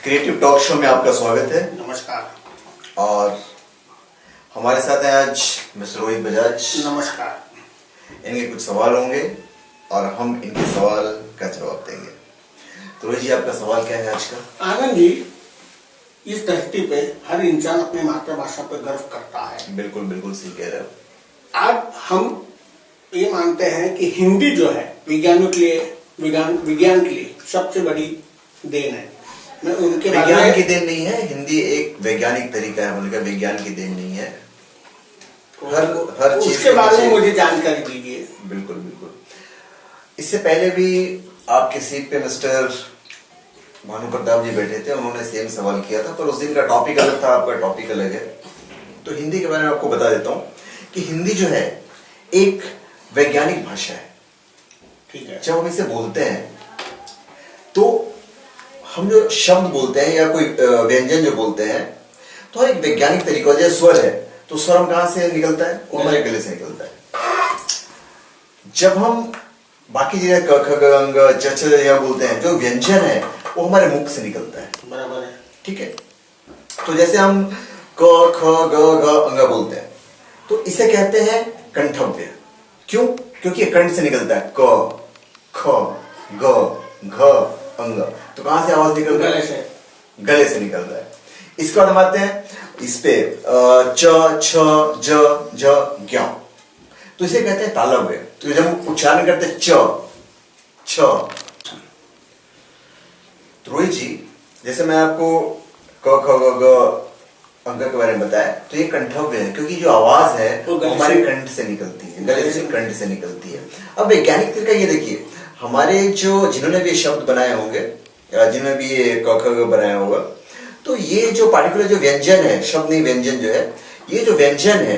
Creative talk show में आपका स्वागत है। नमस्कार। और हमारे साथ हैं आज मिस्टर रोहित बजाज। नमस्कार। इनके कुछ सवाल होंगे और हम इनके सवाल का जवाब देंगे। तो रोहित जी, आपका सवाल क्या है आज का? आनंद जी, इस धरती पे हर इंसान अपनी मातृभाषा पे गर्व करता है। बिल्कुल बिल्कुल सही कह रहे हो। आज हम ये मानते हैं कि हिंदी जो है विज्ञान के लिए सबसे बड़ी देन है। मैं उनके विज्ञान की देन नहीं है, हिंदी एक वैज्ञानिक तरीका है बोलने का, विज्ञान की देन नहीं है। हर चीज उसके बारे में मुझे जानकारी दीजिए। बिल्कुल बिल्कुल। इससे पहले भी आपके सीट पे मिस्टर भानु प्रताप जी बैठे थे, उन्होंने सेम सवाल किया था, पर उस दिन का टॉपिक अलग था, आपका टॉपिक अलग है। तो हिंदी के बारे में आपको बता देता हूं कि हिंदी जो है एक वैज्ञानिक भाषा है। ठीक है। जब हम इसे बोलते हैं तो हम जो शब्द बोलते हैं या कोई व्यंजन जो बोलते हैं तो एक वैज्ञानिक तरीका, जैसे स्वर है तो स्वर हम कहां से निकलता है? वो हमारे गले से निकलता है। जब हम बाकी चीजें क ख ग अंग च छ या बोलते हैं, जो व्यंजन है वो हमारे मुख से निकलता है। बराबर है। ठीक है। तो जैसे हम क ख ग घ अंग बोलते हैं तो इसे कहते हैं कंठव्य। क्यों? क्योंकि ये कंठ से निकलता है। क ख ग घ अंग। तो कहां से आवाज निकल रहा है? गले से निकल रहा है। इसके बाद हम आते हैं इस पे च छ ज झ ज्ञ। तो इसे कहते हैं तालव्य। तो जब हम उच्चारण करते हैं च छ। तो रोहित जी, जैसे मैं आपको क ख ग घ अंग के बारे में बताया, तो ये कंठव्य है क्योंकि जो आवाज है वो हमारे कंठ से निकलती है, गले से कंठ से निकलती है। अब वैज्ञानिक तरीका ये देखिए, हमारे जो जिन्होंने भी शब्द बनाए होंगे या जिन्होंने भी ये क ख ग बनाया होगा, तो ये जो पार्टिकुलर जो व्यंजन है, शब्द नहीं व्यंजन जो है, ये जो व्यंजन है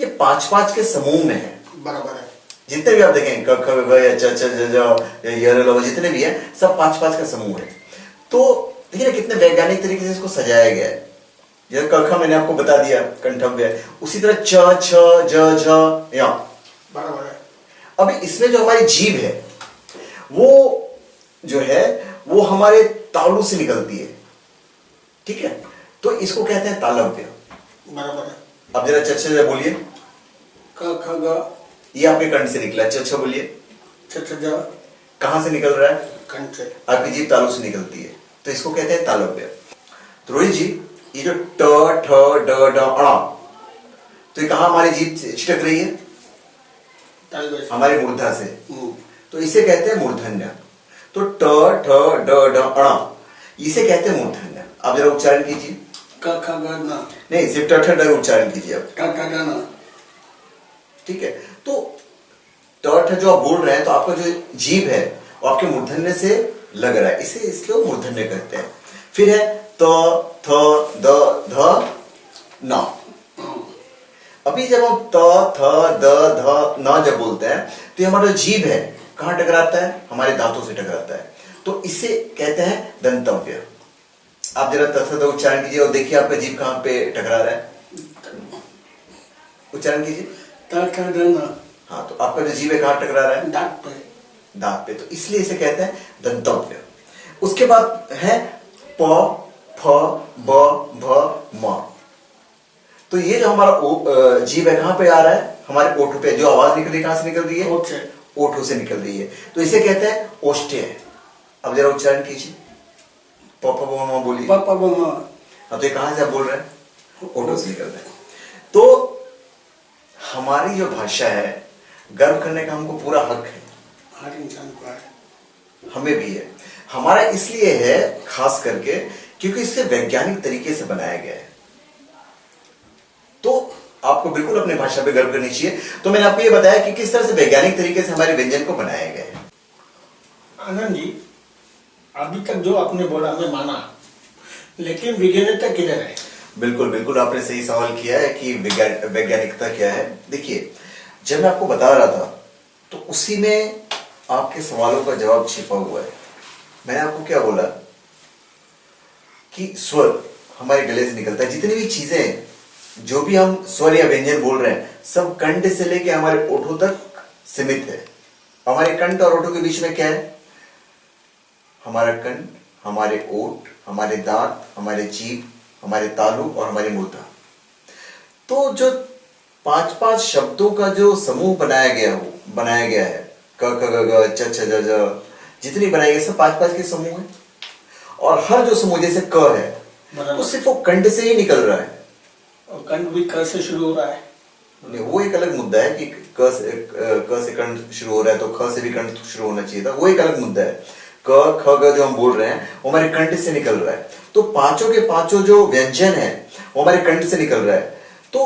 ये 5-5 के समूह में है। बराबर है। जितने भी आप देखें क ख ग या च छ ज झ या य ल जितने भी है, सब 5-5 का समूह है। तो देखिए ना कितने वैज्ञानिक तरीके से इसको सजाया गया है। जैसे क ख मैंने आपको बता दिया कंठव्य, उसी तरह च छ ज झ या। बराबर है। अभी इसमें जो हमारी जीभ है वो जो है वो हमारे तालू से निकलती है। ठीक है। तो इसको कहते हैं तालव्य। बराबर है। अब जरा च छ बोलिए। क ख ग, ये आपके कंठ से निकला। च छ बोलिए। छ छ ज कहां से निकल रहा है? कंठ से। आपकी जीभ तालू से निकलती है, तो इसको कहते हैं तालव्य। तो रोहित जी, ये जो ट ठ ड ढ अ, तो ये कहां हमारी जीभ छिटक रही है? हमारी मूर्धा से। तो इसे कहते हैं मूर्धन्य। तो ट ठ ड ढ अ, इसे कहते हैं मूर्धन्य। आप जरा उच्चारण कीजिए। क ख ग न। नहीं, सिर्फ ट ठ ड उच्चारण कीजिए आप। ट ठ ड न। ठीक है। तो ट ठ जो आप बोल रहे हैं, तो आपका जो जीभ है वो आपके मूर्धन्य से लग रहा है, इसे इसलिए मूर्धन्य कहते हैं। फिर है त थ द ध न। अभी जब हम त थ द ध न जब बोलते हैं तो हमारा जो जीभ है कहां टकराता है? हमारे दांतों से टकराता है, तो इसे कहते हैं दंतव्य। आप जरा त थ द उच्चारण कीजिए और देखिए आपका जीभ कहां पे टकरा रहा है। उच्चारण कीजिए। त थ द न। हाँ, तो आपका जो जीभ है कहां टकरा रहा है? दांत पे। दांत पे। तो इसलिए इसे कहते हैं दंतव्य। उसके बाद है प फ ब भ म। तो ये जो हमारा जीभ है कहां पे आ रहा है? हमारे ओठ पे। जो आवाज निकल रही है कहां से निकल रही है? ओठ से। ओठों से निकल रही है, तो इसे कहते हैं ओष्ठ्य। अब जरा उच्चारण कीजिए। प फ ब म बोलिए। प प ब म। हाँ, तो ये कहां से आप बोल रहे हैं? ओठों से निकल रहा है। तो हमारी जो भाषा है, गर्व करने का हमको पूरा हक है। हर इंसान को है। हमें भी है। हमारा इसलिए है खास करके क्योंकि इसे वैज्ञानिक तरीके से बनाया गया है। तो आपको बिल्कुल अपनी भाषा पे गर्व करनी चाहिए। तो मैंने आपको ये बताया कि किस तरह से वैज्ञानिक तरीके से हमारे व्यंजन को बनाया गया है। आनंद जी, अभी तक जो आपने बोला मैं माना, लेकिन वैज्ञानिकता किधर है? बिल्कुल बिल्कुल, आपने सही सवाल किया है कि वैज्ञानिकता क्या है। देखिए, जब मैं आपको बता रहा था तो उसी में आपके सवालों का जवाब छिपा हुआ है। मैंने आपको क्या बोला कि स्वर हमारे गले से निकलता है। जितनी भी चीजें, जो भी हम स्वर या व्यंजन बोल रहे हैं, सब कंठ से लेके हमारे ओठों तक सीमित है। हमारे कंठ और ओठों के बीच में क्या है? हमारा कंठ हमारे ओठ, हमारे दांत, हमारे जीभ, हमारे तालु और हमारी मूर्धा। तो जो 5-5 शब्दों का जो समूह बनाया गया है, क ख ग घ च छ ज झ, जितनी बनाई गई सब 5-5 के समूह है। और हर जो समूह जैसे क है तो सिर्फ वो कंठ से ही निकल रहा है, और कंठ भी क से शुरू हो रहा है। नहीं, वो एक अलग मुद्दा है कि क से कंठ शुरू हो रहा है तो ख से भी कंठ शुरू होना चाहिए था, वो एक अलग मुद्दा है। क ख ग जो हम बोल रहे हैं वो हमारे कंठ से निकल रहा है, तो पांचों के पांचों जो व्यंजन है वो हमारे कंठ से निकल रहा है। तो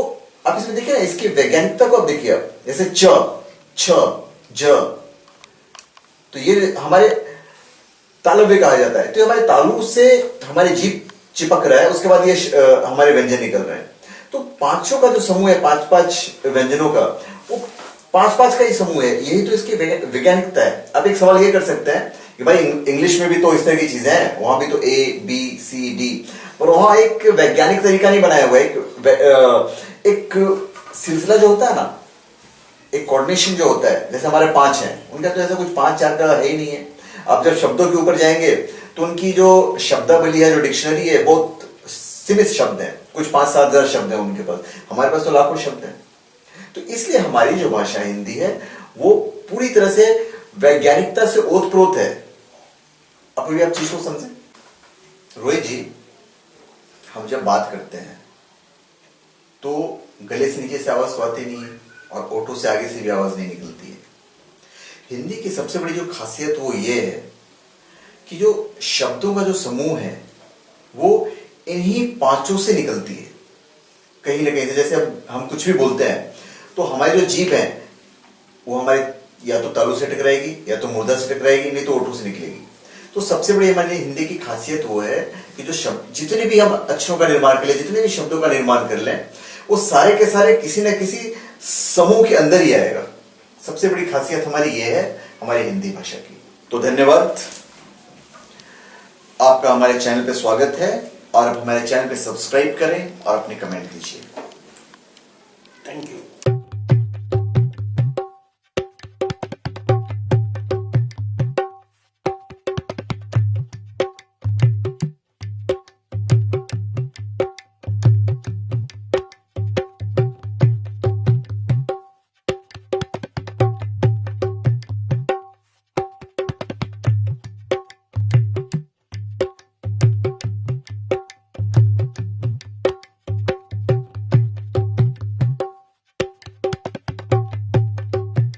आप इसमें देखिए ना, इसकी वैज्ञानिकता को आप देखिए, आप जैसे च, छ, ज, तो ये हमारे तालव्य कहा जाता है, तो हमारे तालु से हमारी जीभ चिपक रहा है, उसके बाद ये हमारे व्यंजन निकल रहे हैं। तो पांचों का जो समूह है, 5-5 व्यंजनों का, वो 5-5 का ही समूह है, यही तो इसकी वैज्ञानिकता है। अब एक सवाल ये कर सकते हैं कि भाई इंग्लिश में भी तो इस तरह की चीजें हैं, वहां भी तो ABCD, पर वहां एक वैज्ञानिक तरीका नहीं बनाया हुआ है। एक सिलसिला जो होता है ना, एक कोऑर्डिनेशन जो होता है, जैसे हमारे 5 हैं, उनका तो ऐसा कुछ 5-4 का है ही नहीं है। आप जब शब्दों के ऊपर जाएंगे तो उनकी जो शब्दावली है, जो डिक्शनरी है, बहुत सीमित शब्द हैं, कुछ 5-7 हजार शब्द हैं उनके पास, हमारे पास तो लाखों शब्द हैं। तो इसलिए हमारी जो भाषा हिंदी है वो पूरी तरह से वैज्ञानिकता से ओतप्रोत है। अब भी आप चीज को समझे रोहित जी, हम जब बात करते हैं तो गले से नीचे से आवाज तो आती नहीं है और ओठों से आगे से भी आवाज नहीं निकलती है। हिंदी की सबसे बड़ी जो खासियत वो ये है कि जो शब्दों का जो समूह है वो इन्हीं पांचों से निकलती है कहीं ना कहीं से। जैसे हम कुछ भी बोलते हैं तो हमारी जो जीभ है वो हमारे या तो तालु से टकराएगी, या तो मूर्धा से टकराएगी, नहीं तो ओठों से निकलेगी। तो सबसे बड़ी हमारी हिंदी की खासियत वो है कि जो शब्द, जितने भी हम अक्षरों का निर्माण कर ले, जितने भी शब्दों का निर्माण कर लें, वो सारे के सारे किसी न किसी समूह के अंदर ही आएगा। सबसे बड़ी खासियत हमारी ये है हमारी हिंदी भाषा की। तो धन्यवाद, आपका हमारे चैनल पे स्वागत है, और आप हमारे चैनल पे सब्सक्राइब करें और अपने कमेंट दीजिए। Thank you.